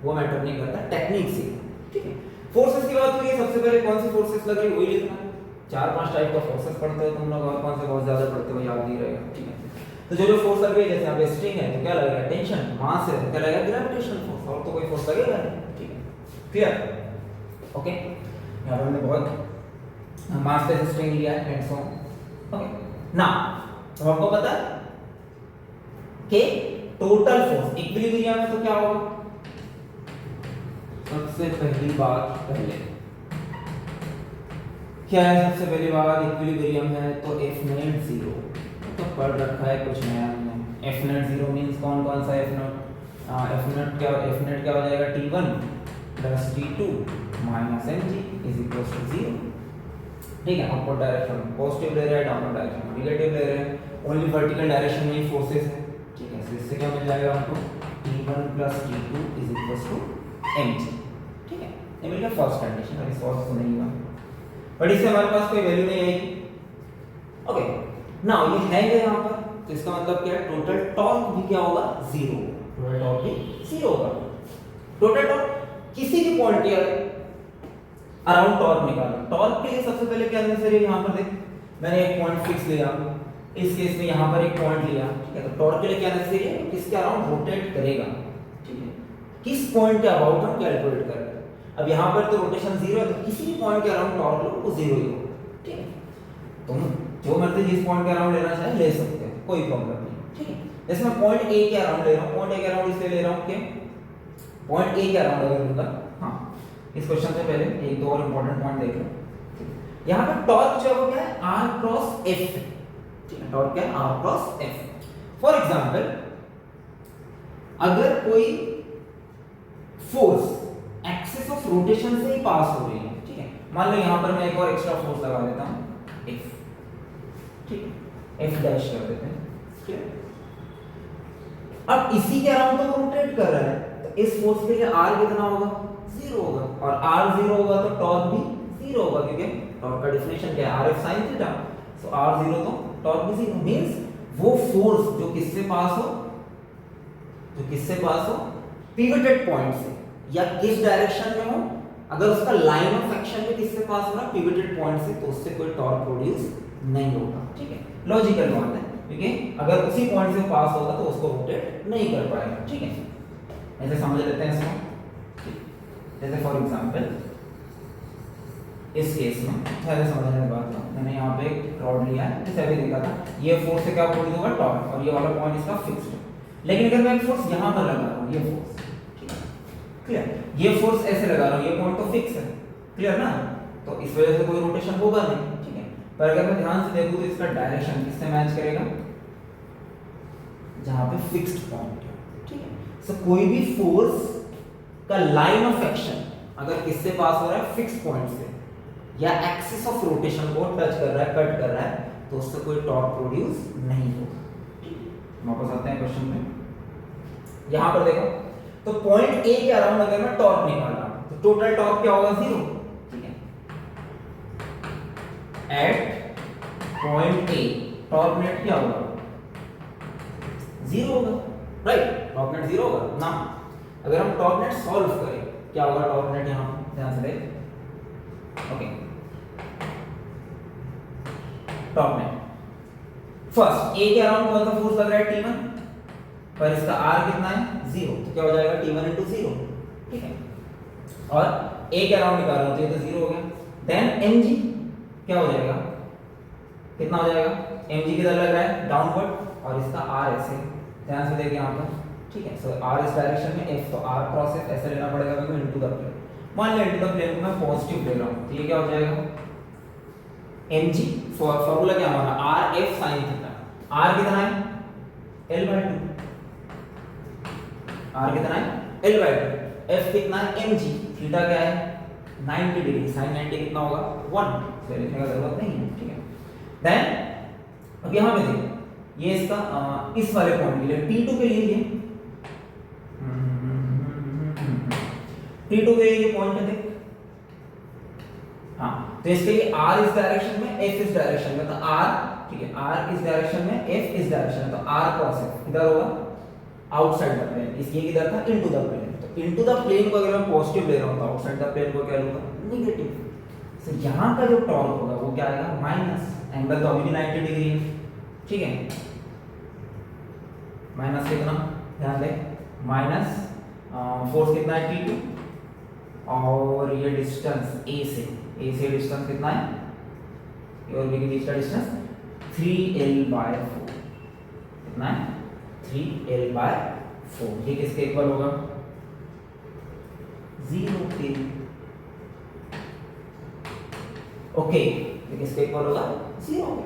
वो मैटर नहीं करता, टेक्निक सीखो, ठीक है। फोर्सेस की बात हुई है, सबसे पहले कौन सी फोर्सेस लग रही है वही लिखना है। 4-5 टाइप का फोर्सेस पढ़ते हो तुम लोग, और कौन से बहुत ज्यादा पढ़ते हो याद नहीं रहेगा, ठीक है। तो जो फोर्स लग रही है, जैसे यहाँ पे स्ट्रिंग है तो क्या लगेगा टेंशन, मास है तो क्या लगेगा ग्रेविटेशनल फोर्स, और तो कोई फोर्स लगेगा नहीं, ठीक है, क्लियर। ओके, यहाँ पर हमने बहुत मास पे स्ट्रिंग लिया है एंड सो ओके ना। तो हमको पता है कि टोटल फोर्स इक्विलिब्रियम में तो क्या होगा, सबसे पहली बात पहले क्या है, सबसे पहली बात इक्विलिब्रियम है तो F नेट 0, तो पढ़ रखा है कुछ नया हमने। F नेट 0 मींस कौन कौन सा F नेट, F नेट क्या हो जाएगा T1 plus T2 minus mg is equal to 0, ठीक है। अपवर्ड डायरेक्शन पॉजिटिव ले रहे हैं, डाउनवर्ड डायरेक्शन नेगेटिव ले रहे हैं, ओनली वर्टिकल डायरेक्शन में ही फोर्सेस है, ठीक है। इससे क्या मिल जाएगा हमको T1 plus T2 is equal to mg, ठीक है। ये मिल गया फर्स्ट कंडीशन, और इस फर्स्ट तो नहीं हुआ, बट इससे हमारे पास कोई वैल्यू नहीं आएगी। ओके, नाउ ये है यहाँ पर, तो इसका मतलब क्या है, टोटल टॉर्क भी क्या होगा 0, टोटल टॉर्क भी 0 होगा। टोटल टॉर्क किसी भी पॉइंट के अराउंड टॉर्क निकालो, टॉर्क के लिए सबसे पहले क्या नेसेसरी है, यहाँ पर देख मैंने एक पॉइंट फिक्स लिया, इस केस में यहाँ पर एक पॉइंट लिया, ठीक है। तो टॉर्क के लिए क्या नेसेसरी है, किसके अराउंड रोटेट करेगा, ठीक है, किस पॉइंट के अबाउट हम कैलकुलेट कर रहे हैं। अब यहाँ पर तो रोटेशन 0 है, तो किसी भी पॉइंट के अराउंड टॉर्क लो वो 0 ही होगा, ठीक है। तुम जो मर्जी जिस पॉइंट के अराउंड लेना चाहे ले सकते हो, कोई प्रॉब्लम नहीं, ठीक है। जैसे मैं पॉइंट ए के अराउंड ले रहा हूँ, पॉइंट ए के अराउंड इसलिए ले रहा हूँ कि पॉइंट ए के अराउंड अगर लूंगा, हाँ इस क्वेश्चन से पहले एक दो और इंपॉर्टेंट पॉइंट देख लो। यहाँ पे टॉर्क जो है वो क्या है, आर क्रॉस एफ। ठीक है, टॉर्क क्या है, R cross F. For example अगर कोई फोर्स एक्सिस ऑफ रोटेशन से ही पास हो रही है, ठीक है, मान लो यहाँ पर मैं एक और एक्स्ट्रा फोर्स लगा देता हूँ एफ, ठीक है, एफ डैश कर देते हैं, ठीक है। अब इसी के अराउंड तो रोटेट कर रहा है, तो इस फोर्स के लिए आर कितना होगा, 0 होगा, और आर 0 होगा तो टॉर्क भी 0 होगा, क्योंकि टॉर्क का डेफिनेशन क्या है, r f sine theta. So r 0 तो टॉर्क भी 0 मींस वो फोर्स जो किससे पास हो, जो किससे पास हो, पिवटेड पॉइंट से, या किस डायरेक्शन में हो, अगर उसका लाइन ऑफ एक्शन में किससे पास हो रहा है, पिवटेड पॉइंट से, तो उससे कोई टॉर्क प्रोड्यूस नहीं होगा। ठीक है, लॉजिकल बात है, क्योंकि अगर उसी पॉइंट से पास होगा तो उसको रोटेट नहीं कर पाएगा। ठीक है, ऐसे समझ लेते हैं इसको। जैसे फॉर एग्जांपल इस केस में पहले समझने की बात है, मैंने यहाँ पे एक रॉड लिया है, जैसे अभी देखा था, ये फोर्स से क्या प्रोड्यूस होगा, टॉर्क, और ये वाला पॉइंट इसका फिक्स्ड है। लेकिन अगर मैं एक फोर्स यहाँ पर लगा रहा हूँ, ये फोर्स, ठीक है, क्लियर, ये फोर्स ऐसे लगा रहा हूँ, ये पॉइंट तो फिक्स है, क्लियर ना, तो इस वजह से कोई रोटेशन होगा नहीं। ठीक है, पर अगर मैं ध्यान से देखूँ तो इसका डायरेक्शन किससे मैच करेगा, जहाँ पे फिक्स्ड पॉइंट है। ठीक है, सो कोई भी फोर्स का लाइन ऑफ एक्शन अगर किससे पास हो रहा है, फिक्स्ड पॉइंट से, या एक्सिस ऑफ रोटेशन को टच कर रहा है, कट कर रहा है, तो उससे कोई टॉर्क प्रोड्यूस नहीं होगा। वापस आते हैं क्वेश्चन में। यहां पर देखो, तो पॉइंट ए के अराउंड अगर मैं टॉर्क निकाल रहा हूं, तो टोटल टॉर्क क्या होगा, 0। ठीक है, at point A torque net क्या होगा, 0 होगा, राइट, टॉर्क नेट 0 होगा ना। अगर हम टॉर्क नेट सॉल्व करें, क्या होगा टॉर्क नेट, यहां ध्यान से देख, okay, torque net first A के अराउंड कौन सा फोर्स लग रहा है, T1, पर इसका R कितना है, 0, तो क्या हो जाएगा, T1 into 0। ठीक है, और ए के अराउंड निकाल रहा हूं तो ये तो 0 हो गया। देन mg क्या हो जाएगा, कितना हो जाएगा, mg किधर लग रहा है, डाउनवर्ड, और इसका R ऐसे, ध्यान से देखिए यहां पर। ठीक है, सो R इस डायरेक्शन में, f तो R क्रॉस f ऐसे लेना पड़ेगा, क्योंकि इनटू द प्लेन, मान लिया इनटू द प्लेन को मैं पॉजिटिव ले रहा हूं, तो ये क्या हो जाएगा, mg फॉर्मूला क्या हमारा, r f sin theta, r कितना है, l/2, r कितना है, l/2, f कितना है, mg, थीटा क्या है, 90 डिग्री, sin 90 कितना होगा, 1, तो लिखने का जरूरत नहीं है। ठीक है, देन अब यहां पे देखो, ये इसका इस वाले पॉइंट के लिए T2 के लिए ये T2 के लिए ये पॉइंट है, देख, हाँ, तो इसके लिए r इस डायरेक्शन में, f इस डायरेक्शन में, तो r, ठीक है, r इस डायरेक्शन में, f इस डायरेक्शन में, तो r क्रॉस f इधर होगा, आउटसाइड द प्लेन, इसलिए किधर था, इनटू द प्लेन, तो इनटू द प्लेन को अगर मैं पॉजिटिव ले रहा हूं तो आउटसाइड द प्लेन को क्या लूंगा, नेगेटिव। तो यहां का जो टॉर्क होगा वो क्या आएगा, माइनस, एंगल तो अभी भी 90 डिग्री है। ठीक है, माइनस कितना, ध्यान दे, माइनस फोर्स कितना है, T2, और ये डिस्टेंस a से डिस्टेंस कितना है, और बी के बीच का डिस्टेंस 3l/4, कितना है, 3l/4, ये किसके इक्वल होगा, 0 के, ओके, ये किसके इक्वल होगा, 0 के।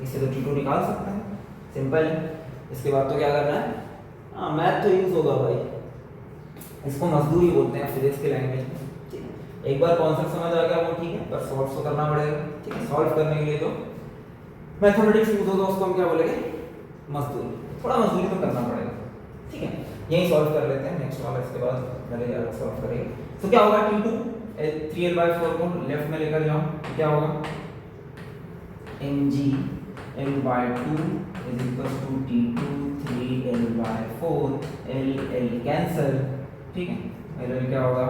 इससे तो T2 निकाल सकते हैं, सिंपल है। इसके बाद तो क्या करना है, मैथ तो यूज होगा भाई, इसको मजदूरी बोलते हैं फिजिक्स की लैंग्वेज में। ठीक है, एक बार कॉन्सेप्ट समझ आ गया वो ठीक है, पर सॉल्व तो करना पड़ेगा। ठीक है, सॉल्व करने के लिए तो मैथमेटिक्स यूज होगा, उसको हम क्या बोलेंगे, मजदूरी, थोड़ा मजदूरी तो करना पड़ेगा। ठीक है, यही सॉल्व कर लेते हैं, नेक्स्ट वाला इसके बाद पहले अलग सॉल्व करेंगे। तो क्या होगा, T2 3l/4 को लेफ्ट में लेकर जाओ, तो क्या होगा, mg l/2 is equals to T2 3l/4, l cancel. ठीक है, l क्या होगा,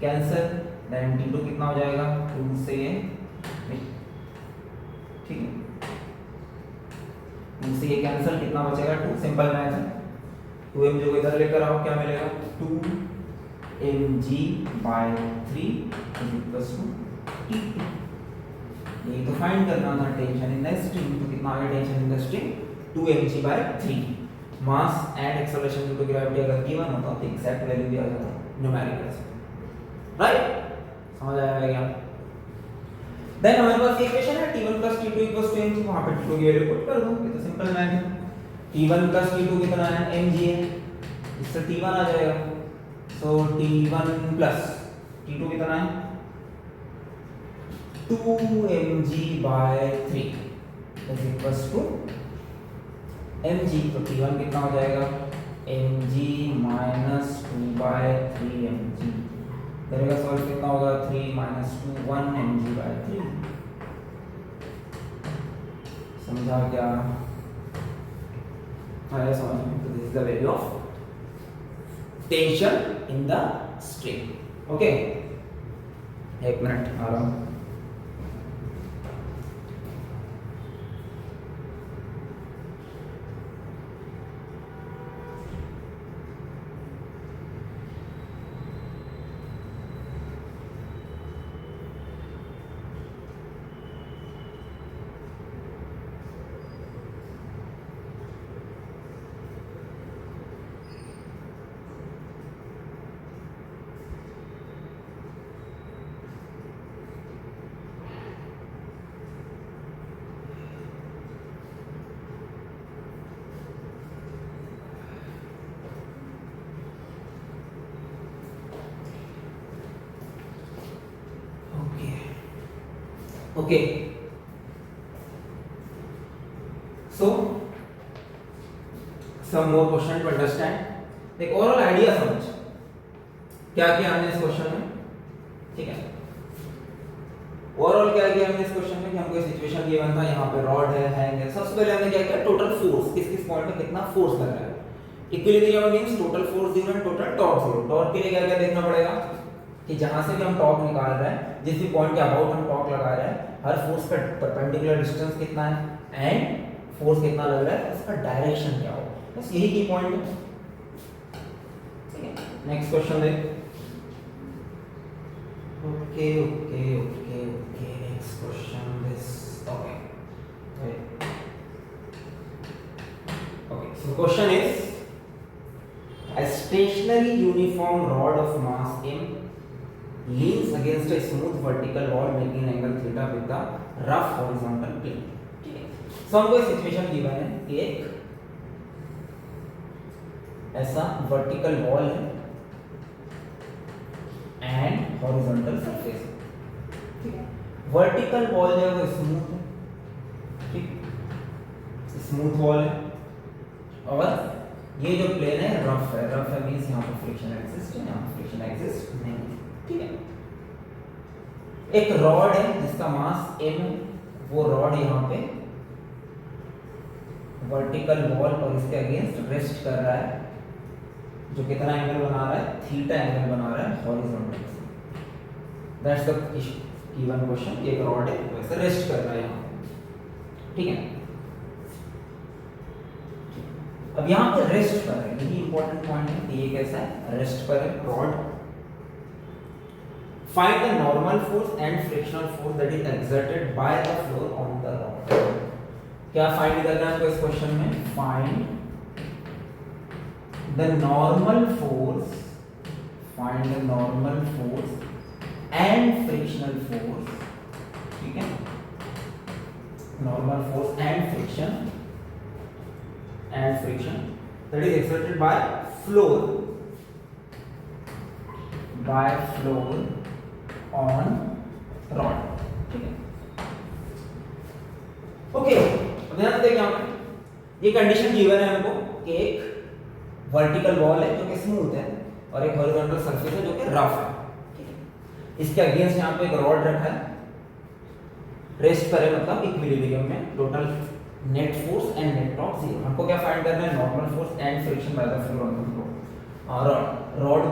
कैंसल, देन T2 कितना हो जाएगा, 2 से, ठीक है, 2 से ये कैंसल, कितना बचेगा, 2, सिंपल मैथ है, 2mg को इधर लेकर आओ, क्या मिलेगा, 2mg/3 is equals to T2। यही तो फाइंड करना था, टेंशन इन द स्ट्रिंग, तो कितना आ गया tension in the string, 2mg/3। Mass and acceleration due to gravity अगर गिवन होता तो एग्जैक्ट वैल्यू भी आ जाता न्यूमेरिकल से, राइट। समझ आया क्या? देन हमारे पास ये इक्वेशन है T1 plus T2 equals to mg, वहां पे T2 की वैल्यू पुट कर दो, ये तो सिंपल मैथ है। T1 plus T2 कितना है, mg है, इससे T1 आ जाएगा, सो T1 plus T2 कितना है 2mg/3 is equals to mg, तो T1 कितना हो जाएगा mg minus 2/3 mg, करेगा सॉल्व कितना होगा 3 minus 2 1 mg/3। समझा क्या? आया समझ में? तो this is the value of tension in the string. Okay, एक मिनट आ रहा हूं। Okay, so some more question to understand। एक ओवरऑल आइडिया समझ क्या किया हमने इस क्वेश्चन में, ठीक है। ओवरऑल क्या किया हमने इस क्वेश्चन में कि हमको सिचुएशन गिवन था, यहाँ पे रॉड है, हैंग है। सबसे पहले हमने क्या किया, टोटल फोर्स, किस किस पॉइंट पे कितना फोर्स लग रहा है। Equilibrium means total force zero and total torque zero. Torque के लिए क्या क्या देखना पड़ेगा कि जहां से भी हम टॉर्क निकाल रहे हैं, जिस भी पॉइंट के अबाउट हम टॉर्क लगा रहे हैं, हर फोर्स का परपेंडिकुलर डिस्टेंस कितना है एंड फोर्स कितना लग रहा है, उसका डायरेक्शन क्या हो। बस यही की पॉइंट है, ठीक है। नेक्स्ट क्वेश्चन देख। Okay okay okay okay, next question this. Okay okay, so question is a stationary uniform rod of mass m leans against a smooth vertical wall making an angle theta with the rough horizontal plane। ठीक है, सो हमको सिचुएशन गिवन है कि एक ऐसा वर्टिकल वॉल है एंड हॉरिजॉन्टल सरफेस, ठीक है। वर्टिकल वॉल जो है वो स्मूथ है, ठीक, स्मूथ वॉल है, और ये जो प्लेन है रफ है। रफ है मींस यहाँ पे फ्रिक्शन एग्जिस्ट है, यहाँ पे फ्रिक्शन एग्जिस्ट नहीं है, ठीक है। एक रॉड है जिसका मास m है, वो रॉड यहाँ पे वर्टिकल वॉल और इसके अगेंस्ट रेस्ट कर रहा है, जो कितना एंगल बना रहा है, थीटा एंगल बना रहा है हॉरिजॉन्टल से। That's the given question. एक रॉड है वैसे रेस्ट कर रहा है यहाँ, ठीक है। अब यहाँ पे रेस्ट पर है, यही इंपॉर्टेंट पॉइंट है कि ये कैसा है, रेस्ट पर है rod. Find the normal force and frictional force that is exerted by the floor on the rod. क्या फाइंड करना है इस क्वेश्चन में, find the normal force, find the normal force and frictional force, ठीक है। Normal force and friction that is exerted by floor on rod, ठीक है। ओके, अब ध्यान से देखिए यहाँ पे ये कंडीशन गिवन है हमको कि एक वर्टिकल वॉल है जो कि स्मूथ है और एक हॉरिजॉन्टल सरफेस है जो कि रफ है, ठीक है। इसके अगेंस्ट यहाँ पे एक रॉड रखा है, रेस्ट करे मतलब इक्विलिब्रियम में, total net force and net torque zero. हमको क्या फाइंड करना है, normal force and friction by the floor on the floor. और रॉड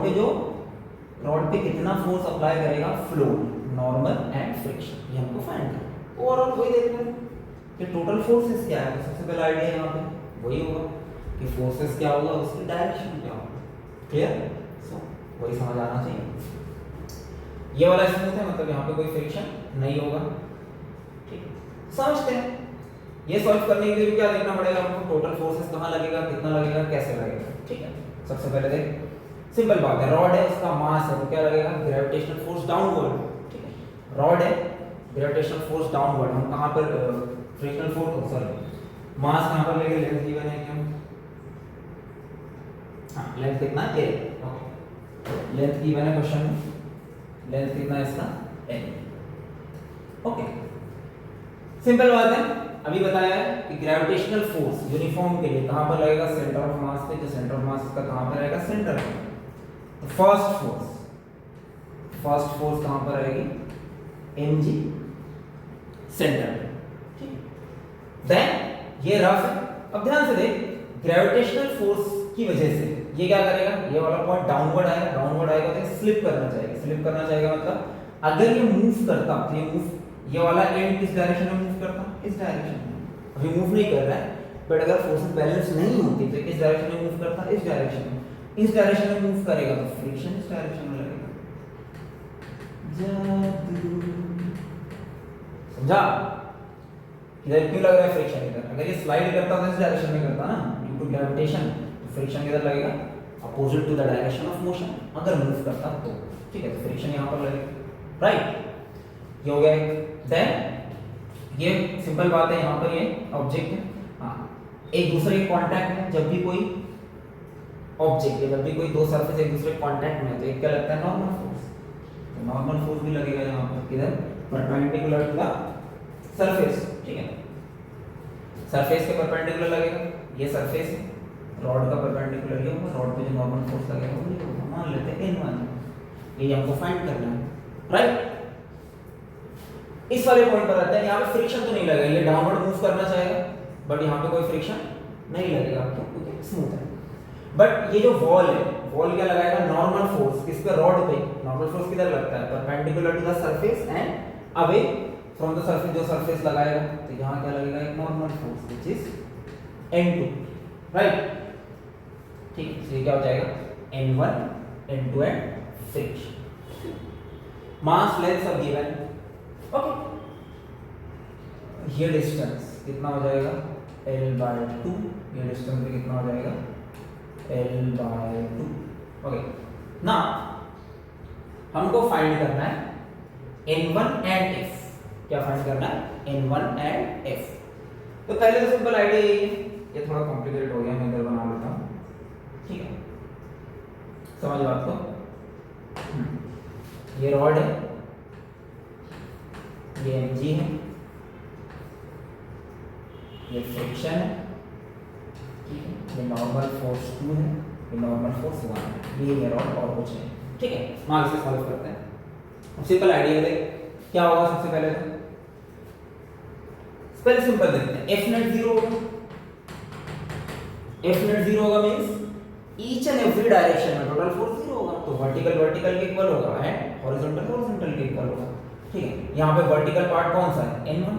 पे कितना फोर्स अप्लाई करेगा फ्लोर, नॉर्मल एंड फ्रिक्शन, ये हमको फाइंड करना है। ओवरऑल वही देखना है कि टोटल फोर्सेस क्या है। सबसे पहला आइडिया यहाँ पे वही होगा कि फोर्सेस क्या होगा, उसकी डायरेक्शन क्या होगा। क्लियर? सो वही समझ आना चाहिए। ये वाला स्मूथ है मतलब यहाँ पे कोई फ्रिक्शन नहीं होगा, ठीक। समझते हैं। ये सॉल्व करने के लिए क्या देखना पड़ेगा हमको, टोटल फोर्सेस कहाँ लगेगा, कितना लगेगा, कैसे लगेगा, ठीक है। सबसे पहले देख, सिंपल बात है, रॉड है उसका मास है तो क्या लगेगा, ग्रेविटेशनल फोर्स डाउनवर्ड, रॉड है, ग्रेविटेशनल फोर्स डाउनवर्ड, हम कहाँ पर फ्रिक्शनल फोर्स, सॉरी मास कहाँ पर लेंगे, लेंथ गिवन है क्या, हाँ लेंथ कितना है, ओके लेंथ गिवन है क्वेश्चन में, लेंथ कितना है इसका, n, ओके सिंपल बात है। अभी बताया है कि ग्रेविटेशनल फोर्स यूनिफॉर्म के लिए कहाँ पर लगेगा, सेंटर ऑफ मास पे, जो सेंटर ऑफ मास का कहाँ पर रहेगा, सेंटर में। तो फर्स्ट फोर्स कहाँ पर आएगी, mg सेंटर में, ठीक। देन ये रफ है, अब ध्यान से देख, ग्रेविटेशनल फोर्स की वजह से ये क्या करेगा, ये वाला पॉइंट डाउनवर्ड आएगा तो स्लिप करना चाहेगा, मतलब अगर ये मूव करता तो ये मूव, ये वाला एंड किस डायरेक्शन में मूव करता, इस डायरेक्शन में, अभी मूव नहीं कर रहा है, बट अगर फोर्सेस बैलेंस नहीं होती तो किस डायरेक्शन में मूव करता, इस डायरेक्शन में, इस डायरेक्शन में मूव करेगा तो फ्रिक्शन इस डायरेक्शन में लगेगा। समझा, इधर क्यों लग रहा है फ्रिक्शन, इधर अगर ये स्लाइड करता तो इस डायरेक्शन में करता ना, ड्यू टू ग्रेविटेशन, तो फ्रिक्शन किधर लगेगा, opposite to the direction of motion, अगर मूव करता तो, ठीक है, तो फ्रिक्शन यहाँ पर लगेगा, राइट, ये हो गया। देन ये सिंपल बात है, यहाँ पर ये ऑब्जेक्ट है, हाँ एक दूसरे के कांटेक्ट में, जब भी कोई ऑब्जेक्ट है, जब भी कोई दो सरफेस एक दूसरे कांटेक्ट में है तो एक क्या लगता है, नॉर्मल फोर्स, तो नॉर्मल फोर्स भी लगेगा यहाँ पर, किधर, परपेंडिकुलर टू द सरफेस, ठीक है, सरफेस के परपेंडिकुलर लगेगा, ये सरफेस है, रॉड का परपेंडिकुलर ये होगा, रॉड पे जो नॉर्मल फोर्स लगेगा वो ये होगा, मान लेते हैं n1, ये हमको फाइंड करना है, राइट। इस वाले पॉइंट पर आता है, यहाँ पे फ्रिक्शन तो नहीं लगेगा, ये डाउनवर्ड मूव करना चाहेगा, बट यहाँ पे कोई फ्रिक्शन नहीं लगेगा, क्योंकि स्मूथ है। बट ये जो वॉल है, वॉल क्या लगाएगा, नॉर्मल फोर्स किस पे, रॉड पे, नॉर्मल फोर्स किधर लगता है, perpendicular to the surface and away from the surface, जो सरफेस लगाएगा तो यहाँ क्या लगेगा, एक normal force which is n2, right, ठीक है, तो ये क्या हो जाएगा, n1 n2 and friction, mass length सब गिवन, ओके, ये डिस्टेंस कितना हो जाएगा, l/2, ये डिस्टेंस भी कितना हो जाएगा, l/2, ओके। ना हमको फाइंड करना है n1 एंड f, क्या फाइंड करना है, n1 एंड f। तो पहले तो सिंपल आइडिया यही है, ये थोड़ा कॉम्प्लिकेटेड हो गया, मैं इधर बना लेता हूँ, ठीक है, समझ बात को, ये रॉड है, ये mg है, ये फ्रिक्शन है, ठीक है, ये नॉर्मल फोर्स 2 है, ये नॉर्मल फोर्स 1 है, ये रॉड और कुछ नहीं, ठीक है। मान इसे सॉल्व करते हैं, अब सिंपल आइडिया देख क्या होगा, सबसे पहले तो सिंपल देखते हैं, f net 0 होगा, f net 0 होगा means each and every direction में टोटल फोर्स 0 होगा, तो वर्टिकल वर्टिकल के इक्वल होगा एंड हॉरिजॉन्टल हॉरिजॉन्टल के इक्वल होगा, ठीक है। यहाँ पे वर्टिकल पार्ट कौन सा है, n1,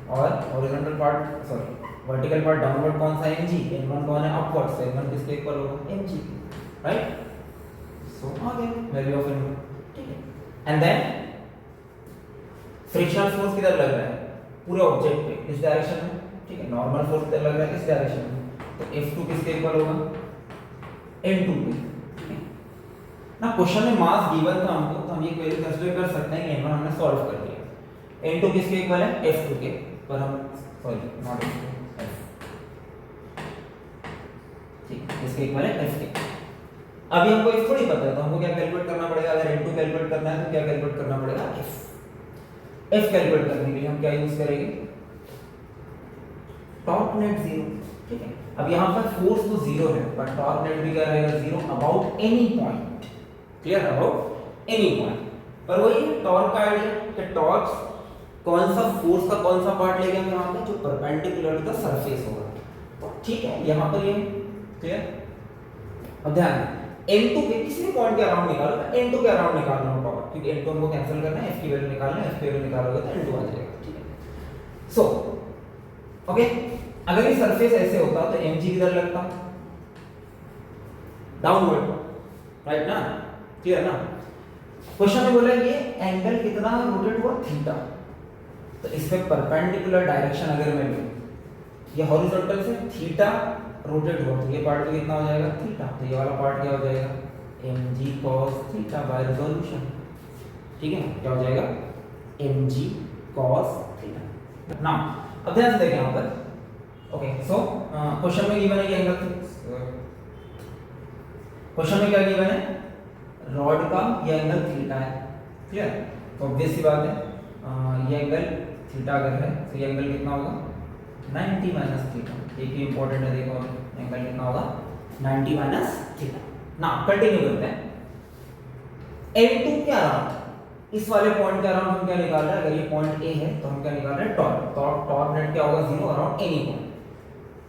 और horizontal part, sorry vertical part downward कौन सा है, mg, n1 कौन है, अपवर्ड, so n1 किसके इक्वल होगा, mg, राइट, सो आ गया वैल्यू ऑफ n1, ठीक है। एंड देन फ्रिक्शनल फोर्स किधर लग रहा है, पूरे ऑब्जेक्ट पे, इस डायरेक्शन में, ठीक है, नॉर्मल फोर्स किधर लग रहा है, इस डायरेक्शन में, तो F2 किसके इक्वल होगा, n2 पे, ठीक है ना। क्वेश्चन में मास गिवन था हमको, तो हम ये क्वेरी कंसीडर कर सकते हैं कि n1 हमने सॉल्व कर दिया, n2 किसके इक्वल है, F2 के, पर हम सॉरी नॉट F, ठीक है, इसके इक्वल है F के। अभी हमको F थोड़ी पता है, तो हमको क्या कैलकुलेट करना पड़ेगा, अगर n2 कैलकुलेट करना है तो क्या कैलकुलेट करना पड़ेगा, F कैलकुलेट करने के लिए हम क्या यूज करेंगे, टॉर्क नेट 0, ठीक है। अब यहाँ पर फोर्स तो 0 है, पर टॉर्क नेट भी क्या रहेगा, 0 about any point, clear, about any point. पर वही टॉर्क का आइडिया कि टॉर्क कौन सा फोर्स का कौन सा पार्ट लेंगे हम यहाँ पे, जो परपेंडिकुलर टू द सरफेस होगा, तो ठीक है, यहाँ पर ये क्लियर। अब ध्यान n2 के किसी भी पॉइंट के अराउंड निकालो, n2 के अराउंड निकालना होगा टॉर्क, क्योंकि n2 हमको कैंसिल करना है, f की वैल्यू निकालना है, f की वैल्यू निकालोगे तो n2 आ जाएगा, ठीक है। सो ओके, अगर ये सरफेस ऐसे होता तो mg किधर लगता, डाउनवर्ड, राइट ना, क्लियर ना। क्वेश्चन में बोला ये एंगल कितना रोटेट हुआ, थीटा, तो इस पे परपेंडिकुलर डायरेक्शन अगर मैं लूं, ये हॉरिजॉन्टल से थीटा रोटेट हुआ, तो ये पार्ट पे कितना हो जाएगा, थीटा, तो ये वाला पार्ट क्या हो जाएगा, mg cos theta by resolution, ठीक है, क्या हो जाएगा mg cos थीटा। नाउ अब ध्यान से देखें यहाँ पर, ओके सो क्वेश्चन में गिवन है कि एंगल, क्वेश्चन में क्या गिवन है, रॉड का ये एंगल थीटा है, क्लियर। तो ऑब्वियस सी बात है ये एंगल थीटा अगर है तो ये एंगल कितना होगा 90 माइनस थीटा। एक ही इंपॉर्टेंट है, देखो एंगल कितना होगा 90 माइनस थीटा। ना कंटिन्यू करते हैं, L2 के अराउंड, इस वाले पॉइंट के अराउंड हम क्या निकाल रहे हैं, अगर ये पॉइंट A है तो हम क्या निकाल रहे हैं टॉर्क। तो टॉर्क नेट क्या होगा 0 अराउंड एनी पॉइंट।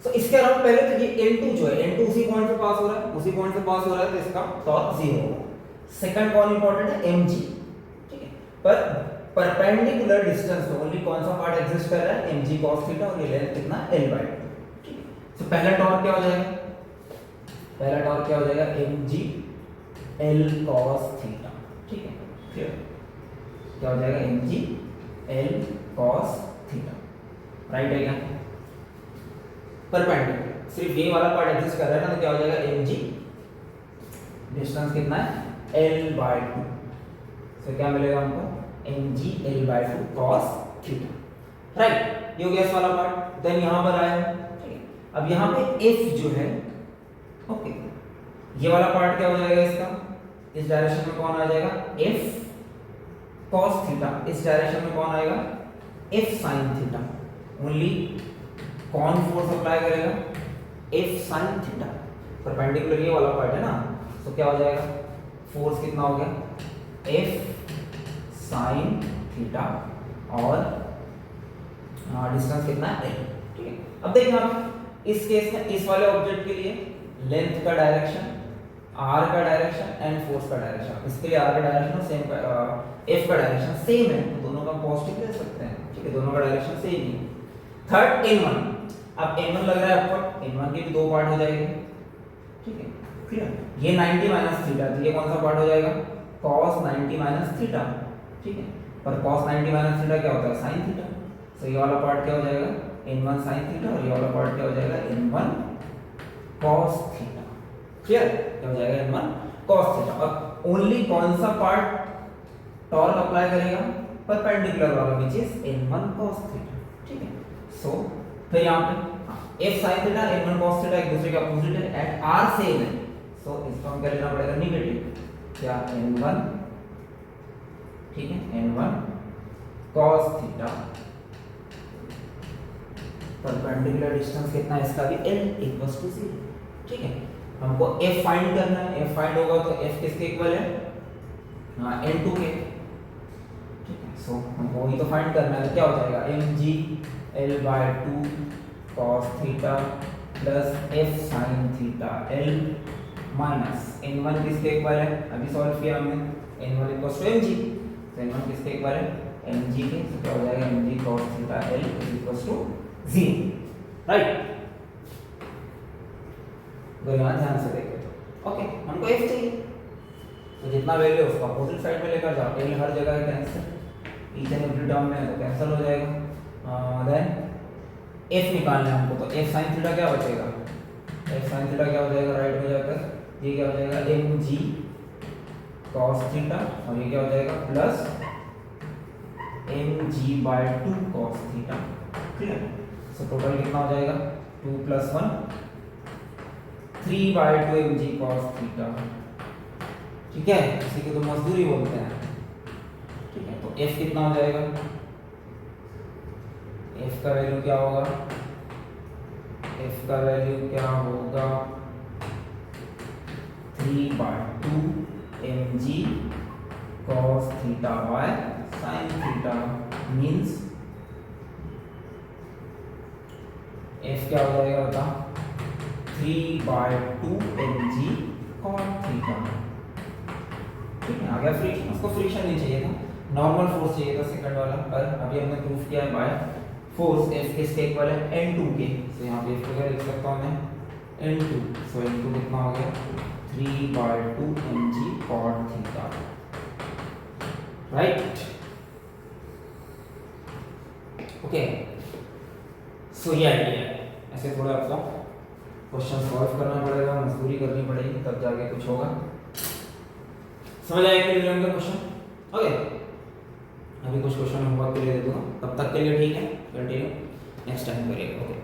सो इसके अराउंड पहले तो ये L2 जो है, L2 उसी पॉइंट से पास हो रहा है, उसी पॉइंट से पास हो रहा है, तो इसका टॉर्क 0 होगा। सेकंड कौन इंपॉर्टेंट है mg, ठीक है, पर परपेंडिकुलर डिस्टेंस पे ओनली कौन सा पार्ट एग्जिस्ट कर रहा है mg cos थीटा, और ये लेंथ कितना l/2, ठीक है। सो पहला टॉर्क क्या हो जाएगा, पहला टॉर्क क्या हो जाएगा mg l cos थीटा, ठीक है, क्लियर। क्या हो जाएगा mg l cos थीटा, राइट है क्या, परपेंडिकुलर सिर्फ ये वाला पार्ट एग्जिस्ट कर रहा है ना, तो क्या हो जाएगा mg, डिस्टेंस कितना है l/2, सो क्या मिलेगा हमको mg l/2 cos थीटा, राइट। ये हो गया इस वाला पार्ट। देन यहां पर आया, ठीक है। अब यहां पे f जो है, ओके, ये वाला पार्ट क्या हो जाएगा इसका, इस डायरेक्शन में कौन आ जाएगा f cos थीटा, इस डायरेक्शन में कौन आएगा f sin थीटा। ओनली कौन फोर्स अप्लाई करेगा f sin थीटा, परपेंडिकुलर ये वाला पार्ट है ना, तो क्या हो जाएगा फोर्स कितना हो गया f sin थीटा, और डिस्टेंस कितना है l, ठीक है। अब देखिए आप इस केस में इस वाले ऑब्जेक्ट के लिए लेंथ का डायरेक्शन, r का डायरेक्शन एंड फोर्स का डायरेक्शन, इसके लिए r का डायरेक्शन और सेम f का डायरेक्शन सेम है, तो दोनों का पॉजिटिव ले सकते हैं, ठीक है, दोनों का डायरेक्शन सेम ही। थर्ड n1, अब n1 लग रहा है आपको, n1 के भी दो पार्ट हो जाएंगे, ठीक है, क्लियर। ये 90 माइनस थीटा, तो ये कौन सा पार्ट हो जाएगा cos 90 माइनस थीटा, ठीक है, पर cos 90 माइनस थीटा क्या होता है sin थीटा, तो ये वाला पार्ट क्या हो जाएगा n1 sin थीटा, और ये वाला पार्ट क्या हो जाएगा n1 cos थीटा, क्लियर। क्या हो जाएगा n1 cos थीटा। अब ओनली कौन सा पार्ट टॉर्क अप्लाई करेगा, परपेंडिकुलर वाला, which is n1 cos theta, ठीक है। सो फिर यहाँ पे f sin theta n1 cos theta एक दूसरे के अपोजिट है एंड r सेम है, सो इसको हम क्या लेना पड़ेगा नेगेटिव, क्या n1, ठीक है, n1 cos theta, perpendicular distance कितना है इसका भी l = 0, ठीक है। हमको f फाइंड करना है, f फाइंड होगा तो f किसके इक्वल है n2 के, ठीक है। सो हमको वही तो फाइंड करना है, तो क्या हो जाएगा mg l/2 cos theta plus f sin theta l minus n1 किसके इक्वल है, अभी सॉल्व किया हमने, n1 = mg, तो n1 किसके इक्वल है mg के, तो क्या हो जाएगा mg cos theta l = 0, right. तो यहाँ ध्यान से देखें, ओके, हमको f चाहिए, तो जितना वैल्यू उसको अपोजिट साइड में लेकर जाओ, l हर जगह है cancel, each and every term में तो कैंसिल हो जाएगा। देन f निकालना है हमको, तो f sin थीटा क्या बचेगा, f sin थीटा क्या हो जाएगा, राइट में जाकर ये क्या हो जाएगा mg cos थीटा, और ये क्या हो जाएगा plus mg/2 cos theta, clear. So total कितना हो जाएगा 2 + 1 3/2 mg cos थीटा, ठीक है, इसी को तो मजदूरी बोलते हैं, ठीक है। तो f कितना हो जाएगा, f का वैल्यू क्या होगा, f का वैल्यू क्या होगा 3/2 mg cos theta by sin theta, means f क्या हो जाएगा बता 3/2 mg cos थीटा, ठीक है। आ गया फ्रिक्शन, उसको फ्रिक्शन नहीं चाहिए था, नॉर्मल फोर्स चाहिए था सेकंड वाला, पर अभी हमने प्रूफ किया है बाय फोर्स f किसके इक्वल है n2 के, तो यहाँ पे f लिख सकता हूँ मैं n2, सो n2 कितना हो गया 3/2 mg cos थीटा, राइट, ओके। सो ये आइडिया है, ऐसे थोड़ा आपको क्वेश्चन सॉल्व करना पड़ेगा, मजदूरी करनी पड़ेगी, तब जाके कुछ होगा। समझ आया कि का क्वेश्चन, ओके, अभी कुछ क्वेश्चन होमवर्क के लिए दे दूंगा, तब तक के लिए ठीक है, कंटिन्यू नेक्स्ट टाइम करिएगा। ओके।